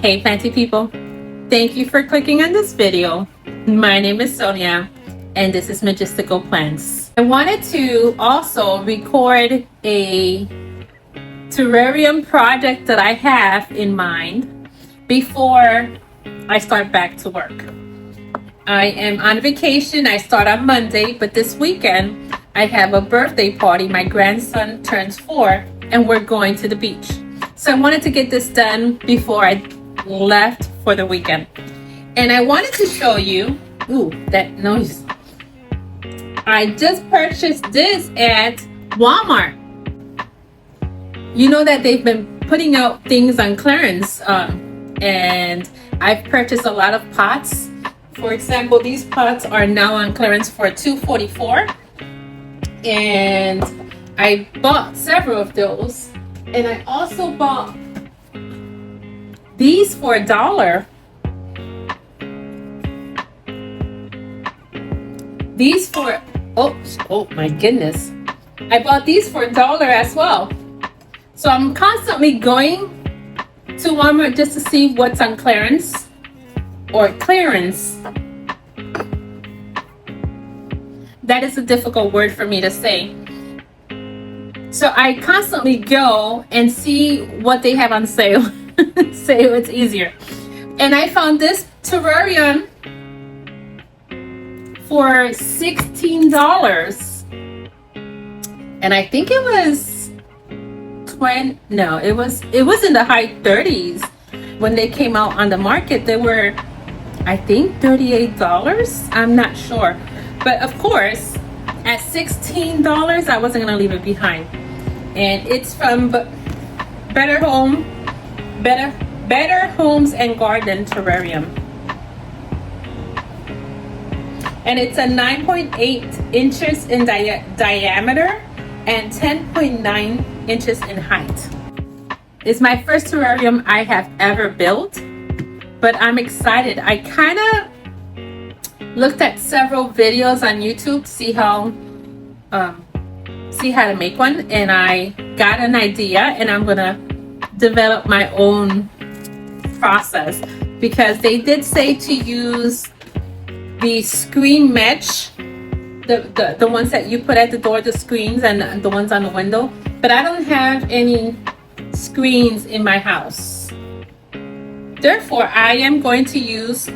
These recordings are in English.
Hey fancy people, thank you for clicking on this video. My name is Sonia and this is Majestical Plants. I wanted to also record a terrarium project that I have in mind before I start back to work. I am on vacation. I start on Monday, but this weekend I have a birthday party. My grandson turns 4 and we're going to the beach. So I wanted to get this done before I left for the weekend. And I wanted to show you, ooh, that noise. I just purchased this at Walmart. You know that they've been putting out things on clearance, and I've purchased a lot of pots. For example, these pots are now on clearance for $2.44, and I bought several of those. And I also bought these for $1. These for, oh my goodness. I bought these for $1 as well. So I'm constantly going to Walmart just to see what's on clearance or clearance. That is a difficult word for me to say. So I constantly go and see what they have on sale. So it's easier. And I found this terrarium for $16. And I think it was it was in the high 30s. When they came out on the market, they were, I think, $38. I'm not sure. But of course, at $16, I wasn't gonna leave it behind. And it's from Better Homes and Garden Terrarium. And it's a 9.8 inches in diameter and 10.9 inches in height. It's my first terrarium I have ever built, but I'm excited. I kind of looked at several videos on YouTube to see how to make one, and I got an idea, and I'm gonna develop my own process, because they did say to use the screen mesh, the ones that you put at the door, the screens, and the ones on the window. But I don't have any screens in my house. Therefore, I am going to use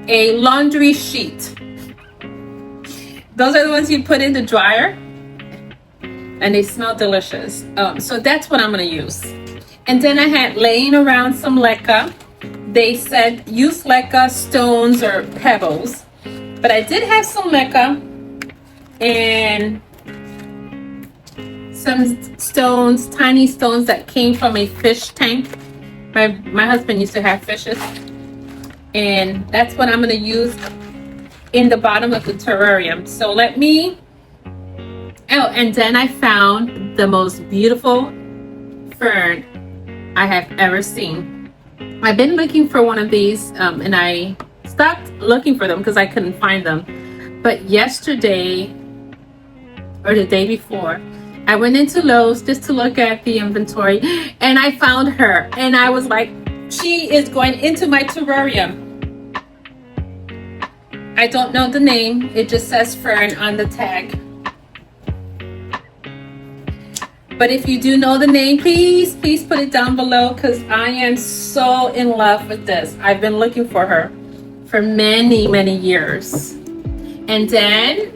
a laundry sheet. Those are the ones you put in the dryer, and they smell delicious. So that's what I'm gonna use. And then I had laying around some leca. They said use leca stones or pebbles, but I did have some leca and some stones, tiny stones that came from a fish tank. My husband used to have fishes, and that's what I'm gonna use in the bottom of the terrarium. So let me, and then I found the most beautiful fern I have ever seen. I've been looking for one of these, and I stopped looking for them because I couldn't find them. But yesterday, or the day before, I went into Lowe's just to look at the inventory, and I found her, and I was like, she is going into my terrarium. I don't know the name. It just says Fern on the tag. But if you do know the name, please put it down below, because I am so in love with this. I've been looking for her for many, many years. And then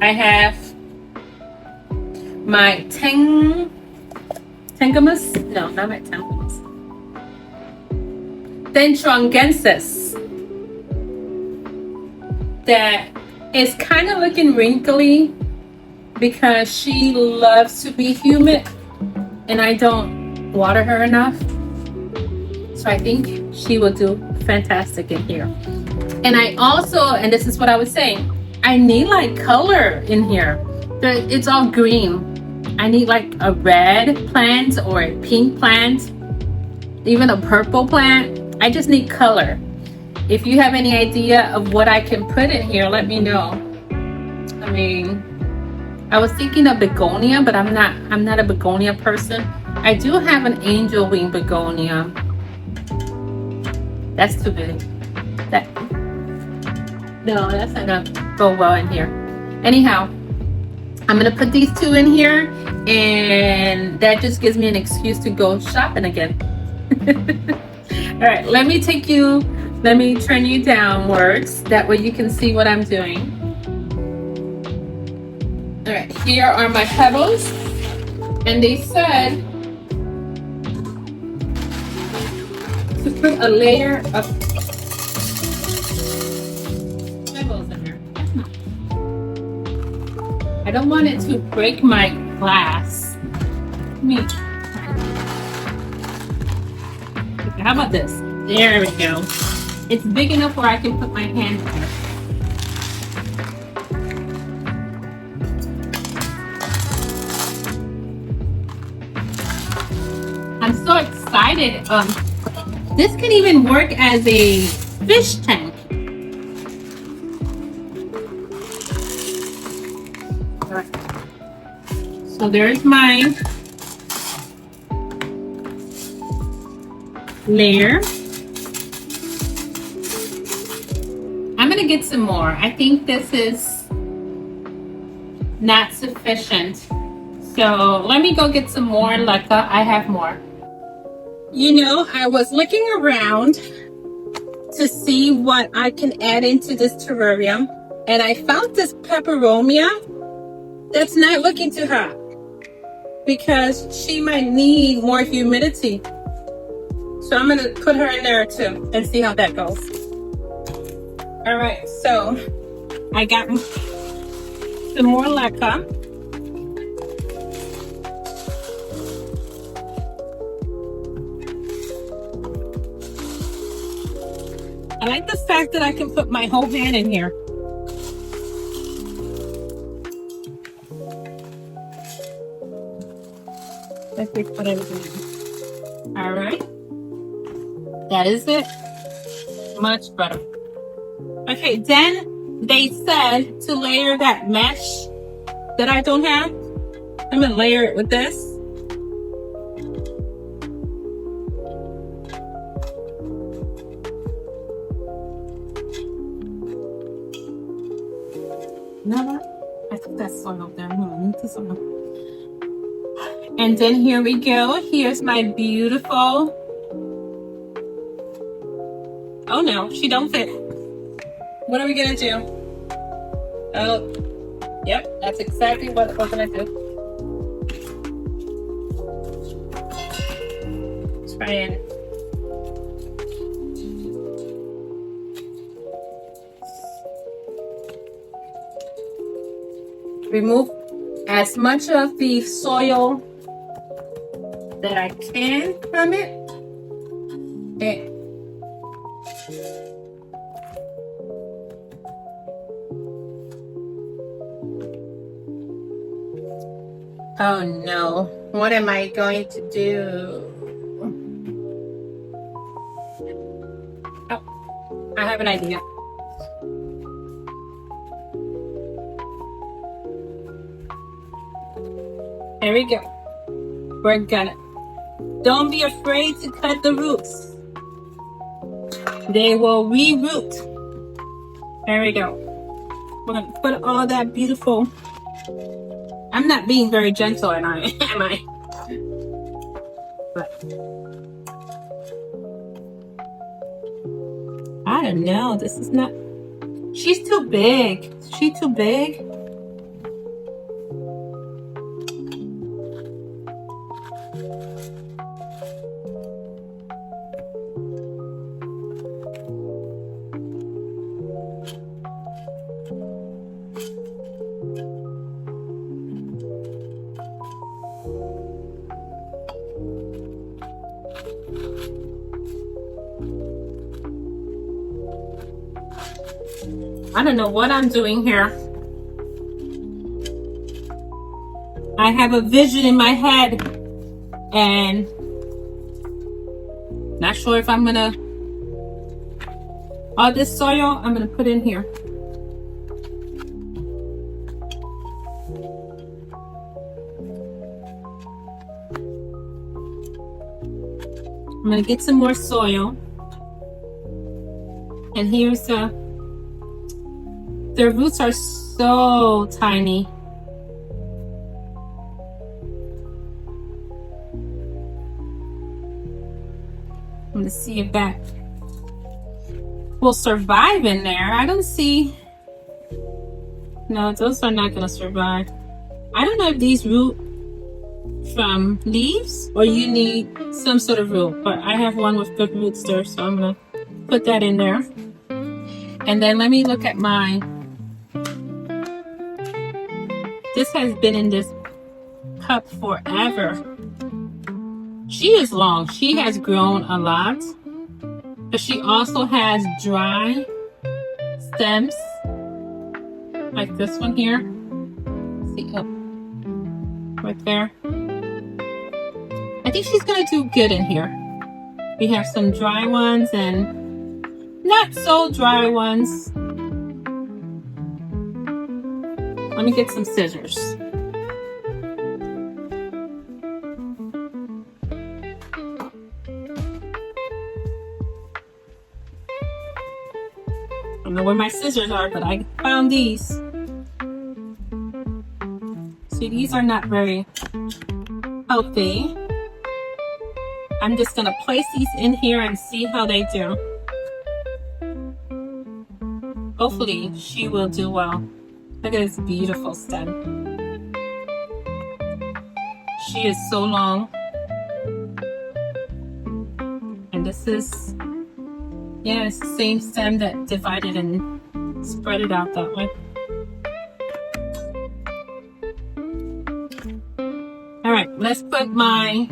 I have my Chinguangensis. That is kind of looking wrinkly because she loves to be humid and I don't water her enough. So I think she will do fantastic in here. And I also, and this is what I was saying, I need like color in here. It's all green. I need like a red plant or a pink plant, even a purple plant. I just need color. If you have any idea of what I can put in here, let me know. I mean, I was thinking of Begonia, but I'm not a Begonia person. I do have an angel wing begonia. That's too big. That no, that's not gonna go well in here. Anyhow, I'm gonna put these two in here, and that just gives me an excuse to go shopping again. All right, let me turn you downwards. That way you can see what I'm doing. All right, here are my pebbles. And they said to put a layer of pebbles in here. I don't want it to break my glass. How about this? There we go. It's big enough where I can put my hand in there. I'm so excited. This can even work as a fish tank. All right. So there's my layer. I'm gonna get some more. I think this is not sufficient. So let me go get some more leca. I have more. You know, I was looking around to see what I can add into this terrarium, and I found this peperomia that's not looking too hot because she might need more humidity. So I'm gonna put her in there too and see how that goes. All right, so I got some more leca. I like the fact that I can put my whole hand in here. Let's put everything in. All right. That is it. Much better. Okay, then they said to layer that mesh that I don't have. I'm gonna layer it with this. Never. I think that's soil there. No, I need the soil. And then here we go. Here's my beautiful. Oh no, she don't fit. What are we gonna do? Oh, yep, that's exactly what we're gonna do. Try and remove as much of the soil that I can from it. Oh no, what am I going to do? Oh, I have an idea. There we go. We're gonna. Don't be afraid to cut the roots. They will re-root. There we go. We're gonna put all that beautiful. I'm not being very gentle, am I? But I don't know. This is not. She's too big. Is she too big? I don't know what I'm doing here. I have a vision in my head and not sure if I'm gonna, all this soil I'm gonna put in here. I'm gonna get some more soil. And here's their roots are so tiny. I'm gonna see if that will survive in there. I don't see. No, those are not gonna survive. I don't know if these root from leaves or you need some sort of root, but I have one with good roots there, so I'm gonna put that in there. And then let me look at mine. This has been in this cup forever. She is long. She has grown a lot, but she also has dry stems like this one here. See, oh, right there. I think she's gonna do good in here. We have some dry ones and not so dry ones. Let me get some scissors. I don't know where my scissors are, but I found these. See, these are not very healthy. I'm just gonna place these in here and see how they do. Hopefully she will do well. Look at this beautiful stem. She is so long. And this is, yeah, it's the same stem that divided and spread it out that way. All right, let's put my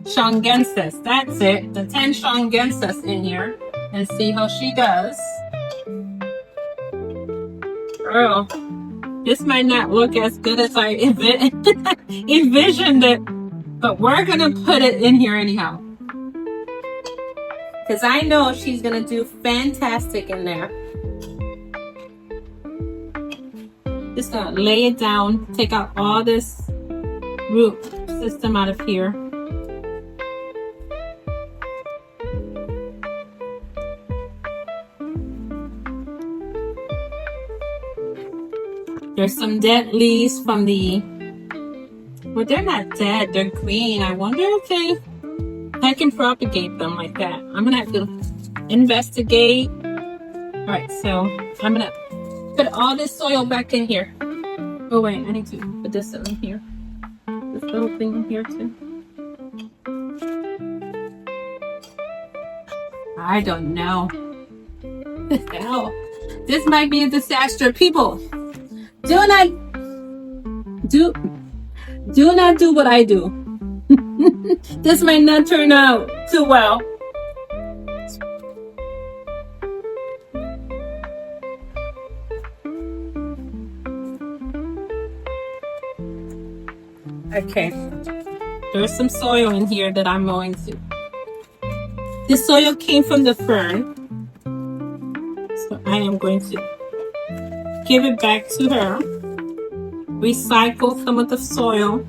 Chinguangensis, that's it, the Chinguangensis in here and see how she does. Girl, this might not look as good as I envisioned it, but we're gonna put it in here anyhow. Because I know she's gonna do fantastic in there. Just gonna lay it down, take out all this root system out of here. There's some dead leaves from the, well, they're not dead, they're green. I wonder if I can propagate them like that. I'm gonna have to investigate. All right, so I'm gonna put all this soil back in here. Oh wait, I need to put this in here. This little thing in here too. I don't know. Hell, this might be a disaster. People, do not do what I do. This might not turn out too well. Okay, there's some soil in here that I'm going to. This soil came from the fern, so I am going to give it back to her. Recycle some of the soil.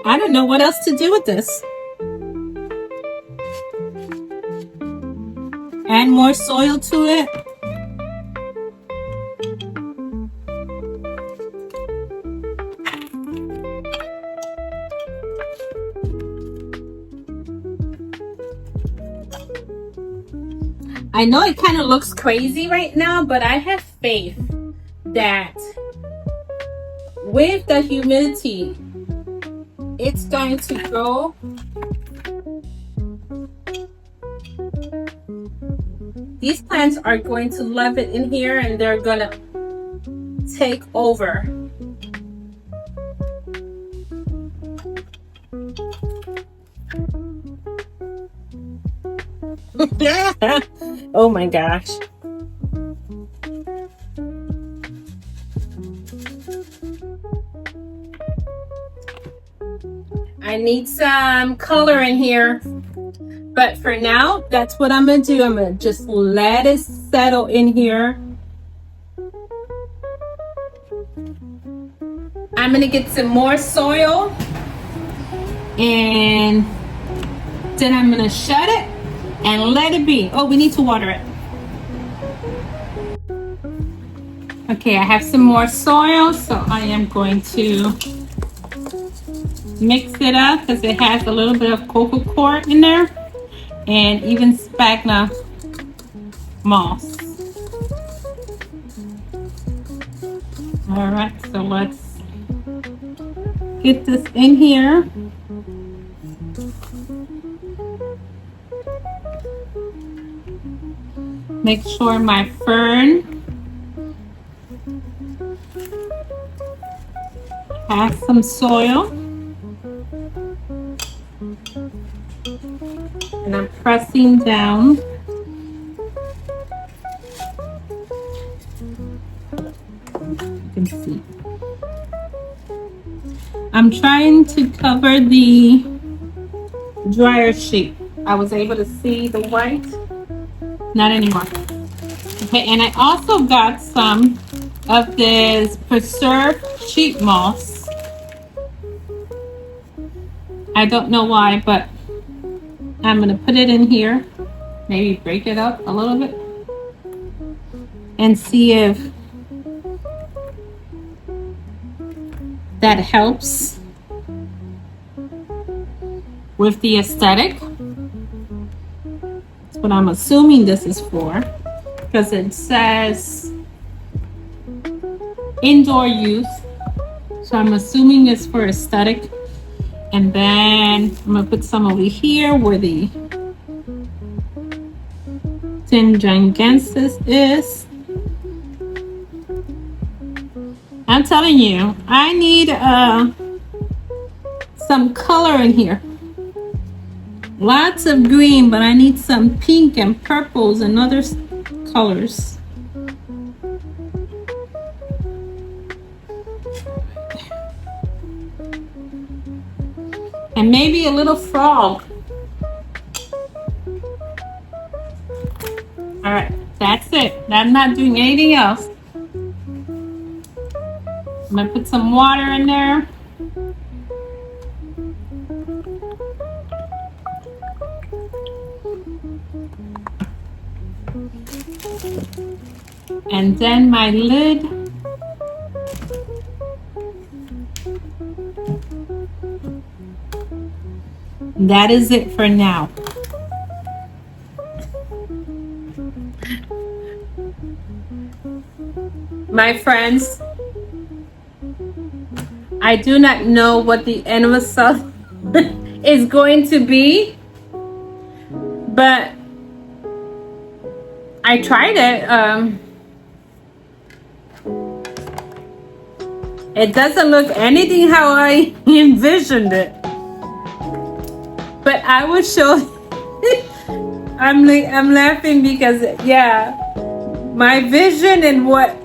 I don't know what else to do with this. Add more soil to it. I know it kind of looks crazy right now, but I have faith that with the humidity, it's going to grow. These plants are going to love it in here and they're gonna take over. Oh my gosh. I need some color in here. But for now, that's what I'm gonna do. I'm gonna just let it settle in here. I'm gonna get some more soil and then I'm gonna shut it and let it be. Oh, we need to water it. Okay, I have some more soil, so I am going to mix it up because it has a little bit of cocoa coir in there and even sphagnum moss. All right, so let's get this in here. Make sure my fern has some soil. And I'm pressing down. You can see. I'm trying to cover the dryer sheet. I was able to see the white. Not anymore. Okay, and I also got some of this preserved sheet moss. I don't know why, but I'm gonna put it in here. Maybe break it up a little bit and see if that helps with the aesthetic. That's what I'm assuming this is for, because it says indoor use. So I'm assuming it's for aesthetic. And then I'm gonna put some over here where the Chinguangensis is. I'm telling you, I need some color in here. Lots of green, but I need some pink and purples and other colors. And maybe a little frog. All right, that's it. I'm not doing anything else. I'm gonna put some water in there. And then my lid. That is it for now. My friends, I do not know what the end result is going to be, but I tried it. It doesn't look anything how I envisioned it. But I will show. I'm laughing because my vision and what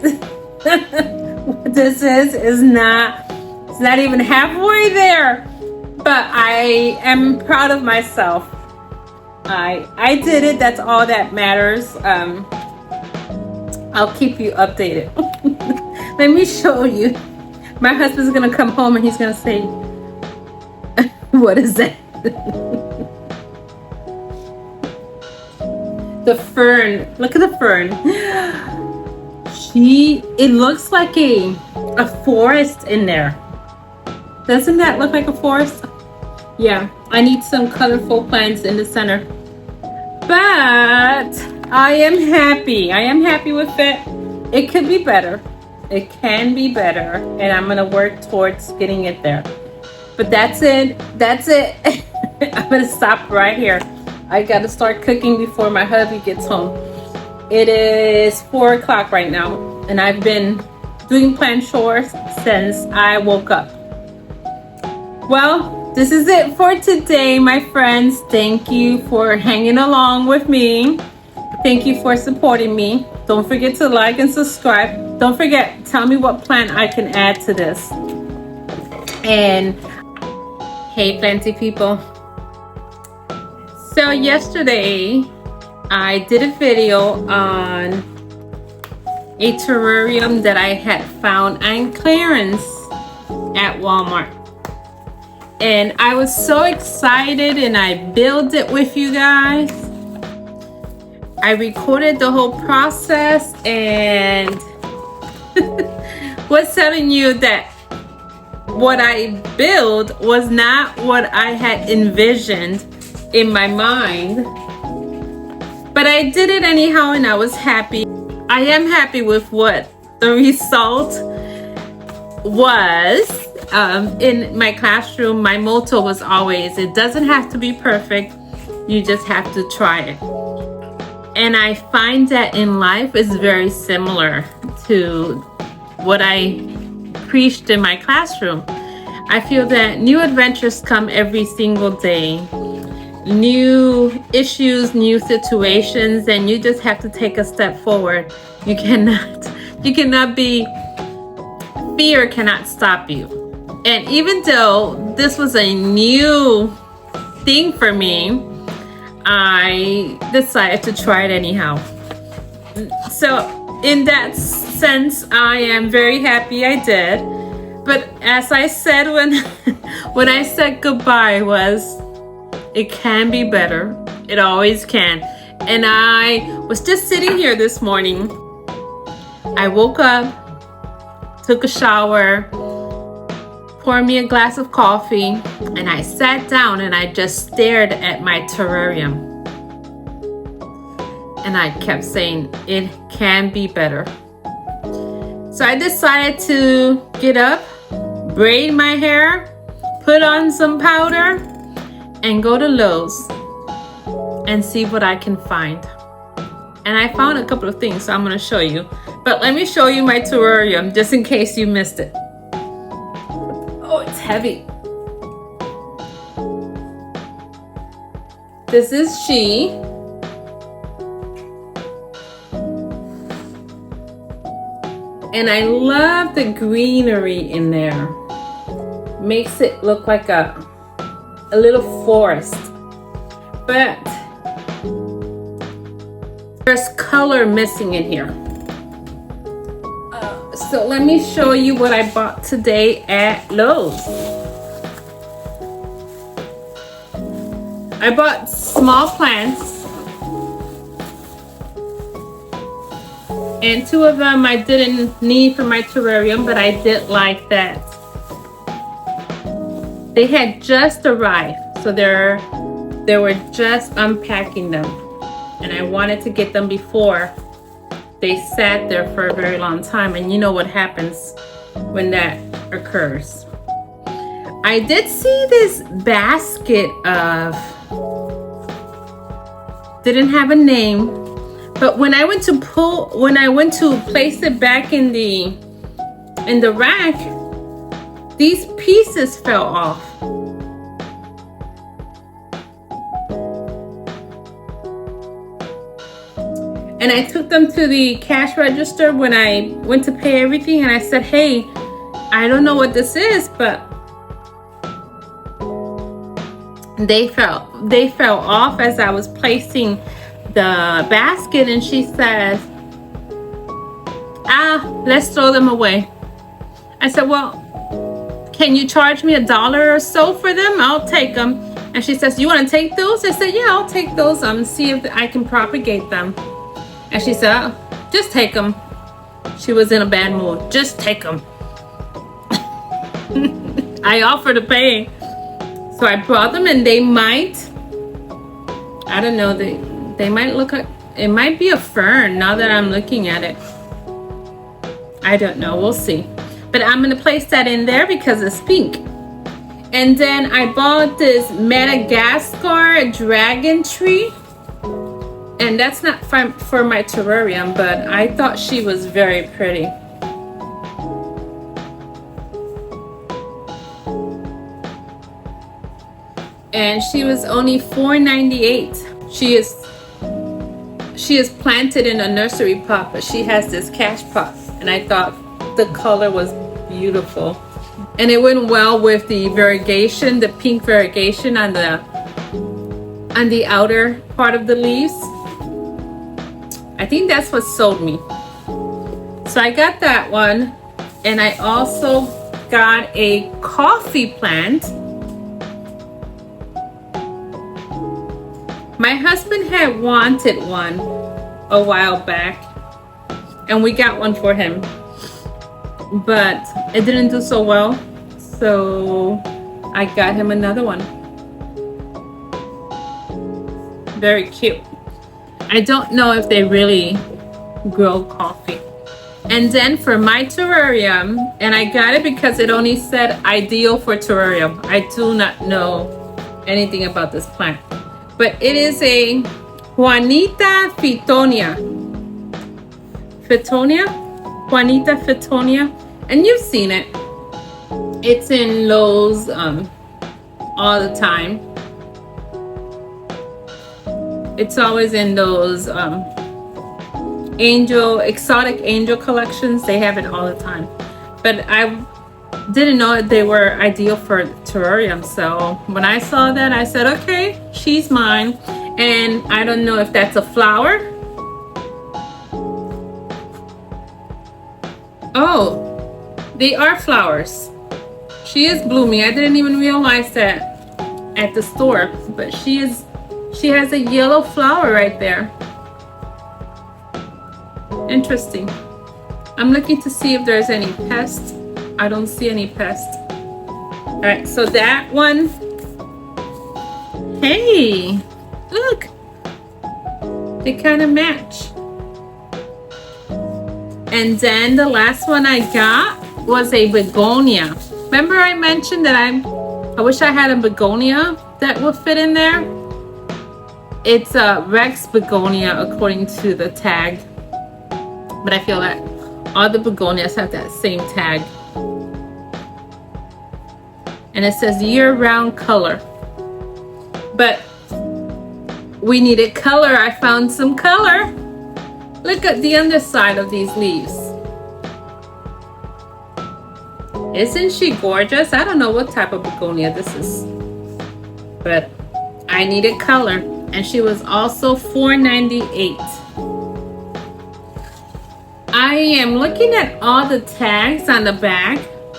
what this is not. It's not even halfway there. But I am proud of myself. I did it. That's all that matters. I'll keep you updated. Let me show you. My husband's gonna come home and he's gonna say, "What is that?" The fern. Look at the fern. It looks like a forest in there. Doesn't that look like a forest? Yeah, I need some colorful plants in the center. But I am happy. I am happy with it. It could be better. It can be better. And I'm gonna work towards getting it there. But that's it. That's it. I'm gonna stop right here. I gotta start cooking before my hubby gets home. It is 4 o'clock right now, and I've been doing plant chores since I woke up. Well, this is it for today, my friends. Thank you for hanging along with me. Thank you for supporting me. Don't forget to like and subscribe. Don't forget, tell me what plant I can add to this. And hey, planty people. So yesterday, I did a video on a terrarium that I had found on clearance at Walmart. And I was so excited, and I built it with you guys. I recorded the whole process and was telling you that what I built was not what I had envisioned in my mind. But I did it anyhow, and I was happy. I am happy with what the result was. In my classroom, my motto was always, it doesn't have to be perfect, you just have to try it. And I find that in life is very similar to what I preached in my classroom. I feel that new adventures come every single day. New issues, new situations, and you just have to take a step forward. You cannot be, fear cannot stop you. And even though this was a new thing for me, I decided to try it anyhow. So in that sense, I am very happy I did. But as I said when I said goodbye was, it can be better. It always can. And I was just sitting here this morning. I woke up, took a shower, poured me a glass of coffee, and I sat down and I just stared at my terrarium. And I kept saying, it can be better. So I decided to get up, braid my hair, put on some powder, and go to Lowe's and see what I can find. And I found a couple of things, so I'm gonna show you. But let me show you my terrarium just in case you missed it. Oh, it's heavy. This is she. And I love the greenery in there. Makes it look like a little forest. But there's color missing in here. So let me show you what I bought today at Lowe's. I bought small plants, and two of them I didn't need for my terrarium, but I did like that. They had just arrived, so they were just unpacking them, and I wanted to get them before they sat there for a very long time, and you know what happens when that occurs. I did see this basket of, didn't have a name, but when I went to place it back in the rack, these pieces fell off. And I took them to the cash register when I went to pay everything, and I said, hey, I don't know what this is, but they fell off as I was placing the basket. And she says, let's throw them away. I said, well, can you charge me $1 or so for them? I'll take them. And she says, you want to take those? I said, yeah, I'll take those. See if I can propagate them. And she said, oh, just take them. She was in a bad mood. Just take them. I offered to pay. So I brought them, and they might, I don't know, they might look like, it might be a fern now that I'm looking at it. I don't know, we'll see. But I'm gonna place that in there because it's pink. And then I bought this Madagascar dragon tree. And that's not for my terrarium, but I thought she was very pretty. and she was only $4.98. She is planted in a nursery pot, but she has this cash pot, and I thought the color was beautiful, and it went well with the variegation, the pink variegation on the outer part of the leaves. I think that's what sold me. So I got that one, and I also got a coffee plant. My husband had wanted one a while back, and we got one for him, but it didn't do so well, so I got him another one. Very cute. I don't know if they really grow coffee. And then for my terrarium, and I got it because it only said ideal for terrarium. I do not know anything about this plant, but it is a Juanita Fittonia. Juanita Fittonia, and you've seen it. It's in Lowe's all the time. It's always in those exotic angel collections. They have it all the time, but I didn't know that they were ideal for terrarium. So when I saw that, I said, okay, she's mine. And I don't know if that's a flower. Oh, they are flowers. She is blooming. I didn't even realize that at the store, but she has a yellow flower right there. Interesting. I'm looking to see if there's any pests. I don't see any pests. All right, so that one. Hey, look. They kind of match. And then the last one I got was a begonia. Remember I mentioned that I wish I had a begonia that would fit in there? It's a Rex begonia according to the tag. But I feel that all the begonias have that same tag. And it says year-round color. But we needed color. I found some color. Look at the underside of these leaves. Isn't she gorgeous? I don't know what type of begonia this is, but I needed color, and she was also $4.98. I am looking at all the tags on the back,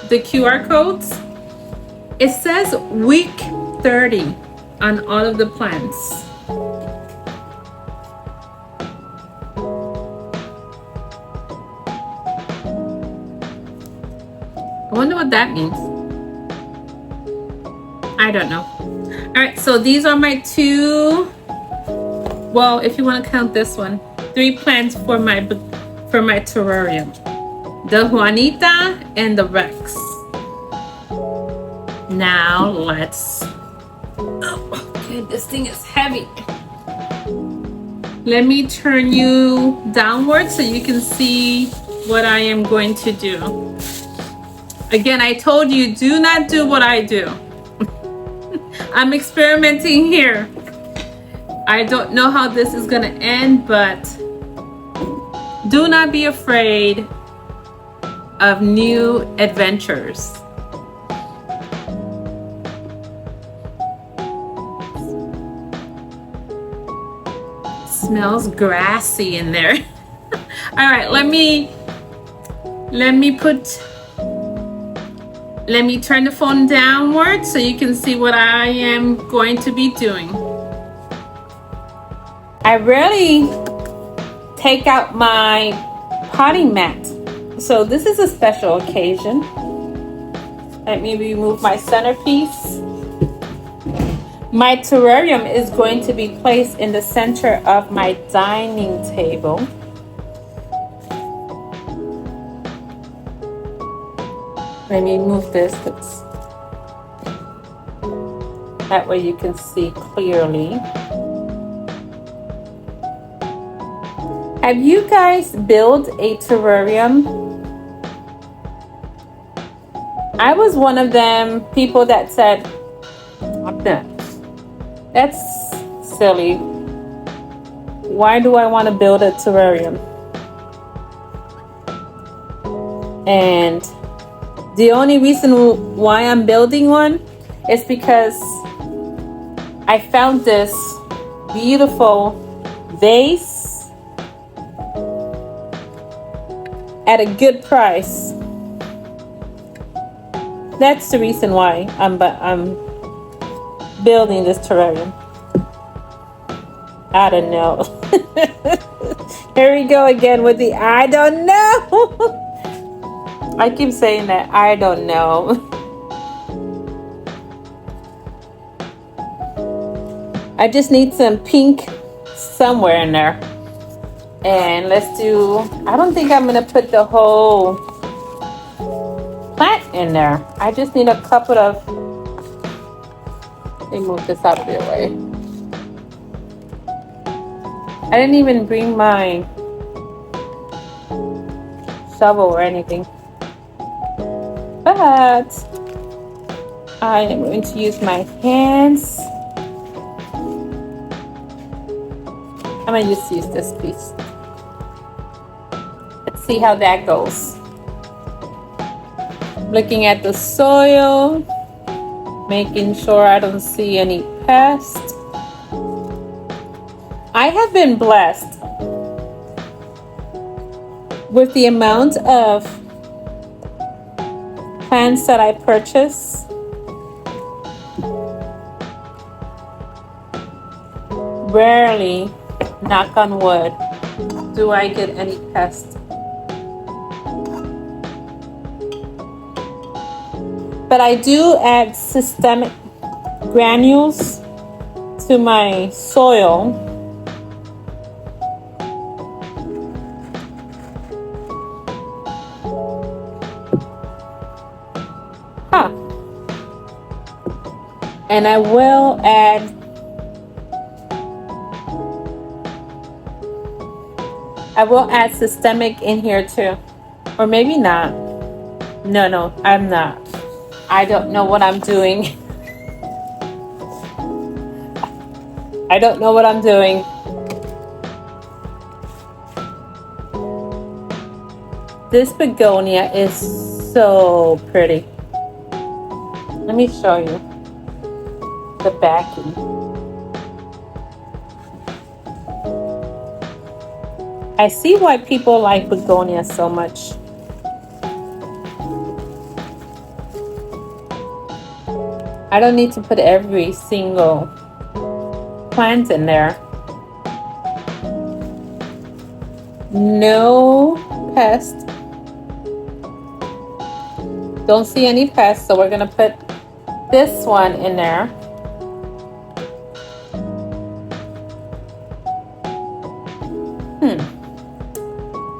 the QR codes. It says week 30 on all of the plants. I wonder what that means. I don't know. All right, so these are my two, well, if you want to count this one, 3 plants for my terrarium. The Juanita and the Rex. Now let's, oh, okay, this thing is heavy. Let me turn you downward so you can see what I am going to do. Again, I told you, do not do what I do. I'm experimenting here. I don't know how this is gonna end, but do not be afraid of new adventures. Smells grassy in there. All right, let me turn the phone downward so you can see what I am going to be doing. I rarely take out my potting mat, so this is a special occasion. Let me remove my centerpiece. My terrarium is going to be placed in the center of my dining table. Let me move this, that way you can see clearly. Have you guys built a terrarium? I was one of them people that said, That's silly. Why do I want to build a terrarium? And the only reason why I'm building one is because I found this beautiful vase at a good price. That's the reason why I'm building this terrarium. I don't know. Here we go again with the I don't know. I keep saying that I don't know. I just need some pink somewhere in there. And let's do, I don't think I'm gonna put the whole plant in there. I just need a couple of, let me move this out of your way. I didn't even bring my shovel or anything. But I am going to use my hands. I'm going to just use this piece. Let's see how that goes. Looking at the soil, making sure I don't see any pests. I have been blessed with the amount of plants that I purchase. Rarely, knock on wood, do I get any pests. But I do add systemic granules to my soil. And I will add systemic in here too. Or maybe not. No, I'm not. I don't know what I'm doing. I don't know what I'm doing. This begonia is so pretty. Let me show you the backing. I see why people like begonia so much. I don't need to put every single plant in there. No pest. Don't see any pests, so we're gonna put this one in there.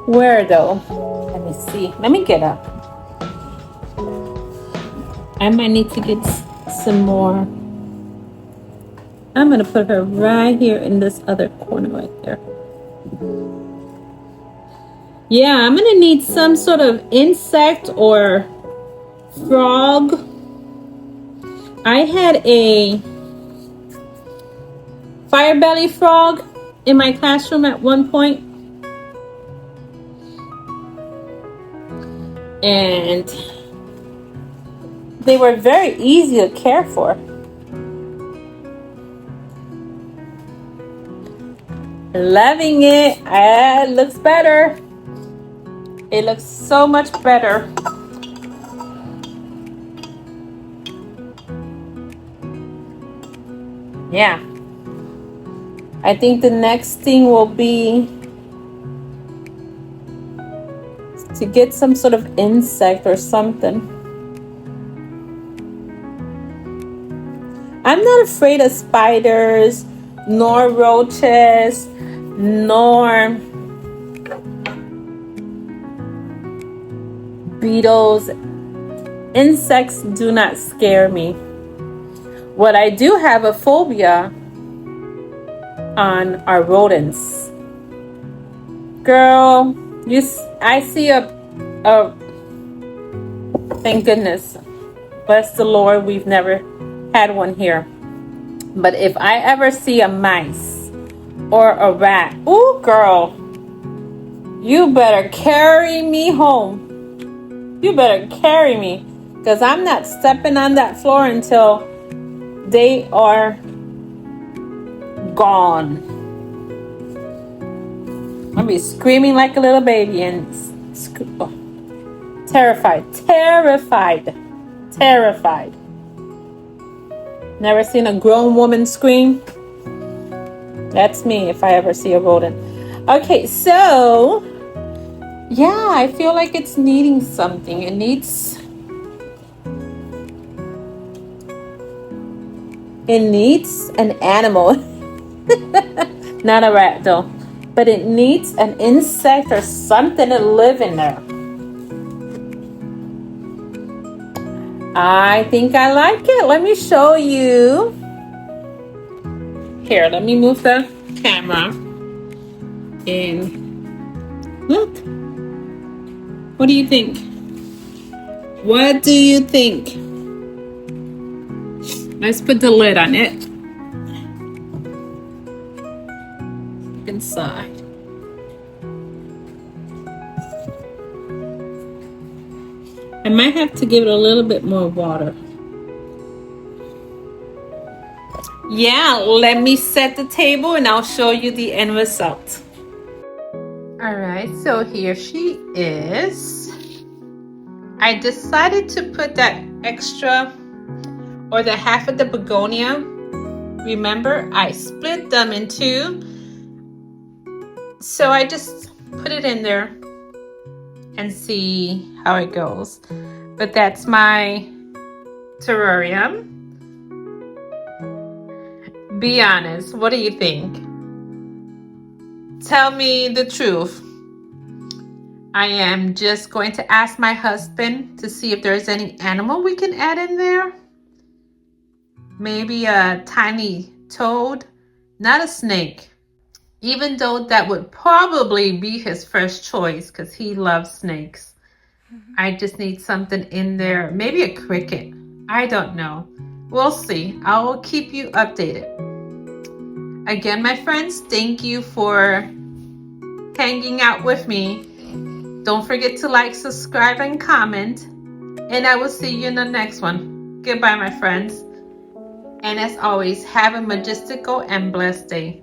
Where though? Let me see. Let me get up. I might need to get some more. I'm gonna put her right here in this other corner right there. Yeah, I'm gonna need some sort of insect or frog. I had a fire belly frog in my classroom at one point. And they were very easy to care for. Loving it. It looks better. It looks so much better. Yeah. I think the next thing will be to get some sort of insect or something. I'm not afraid of spiders, nor roaches, nor beetles. Insects do not scare me. What I do have a phobia on are rodents. Girl, I see a thank goodness. Bless the Lord, we've never had one here. But if I ever see a mice or a rat, ooh, girl, you better carry me home. You better carry me, because I'm not stepping on that floor until they are gone. I'll be screaming like a little baby and terrified. Never seen a grown woman scream? That's me if I ever see a rodent. Okay, so yeah, I feel like it's needing something. It needs an animal. Not a rat though. But it needs an insect or something to live in there. I think I like it. Let me show you. Here, let me move the camera. And look. What do you think? What do you think? Let's put the lid on it. Inside. I might have to give it a little bit more water. Yeah, let me set the table and I'll show you the end result. All right, so here she is. I decided to put that extra or the half of the begonia. Remember, I split them in two. So I just put it in there and see how it goes. But that's my terrarium. Be honest, what do you think? Tell me the truth. I am just going to ask my husband to see if there's any animal we can add in there. Maybe a tiny toad, not a snake. Even though that would probably be his first choice because he loves snakes. I just need something in there. Maybe a cricket. I don't know. We'll see. I will keep you updated. Again, my friends, thank you for hanging out with me. Don't forget to like, subscribe, and comment. And I will see you in the next one. Goodbye, my friends. And as always, have a majestical and blessed day.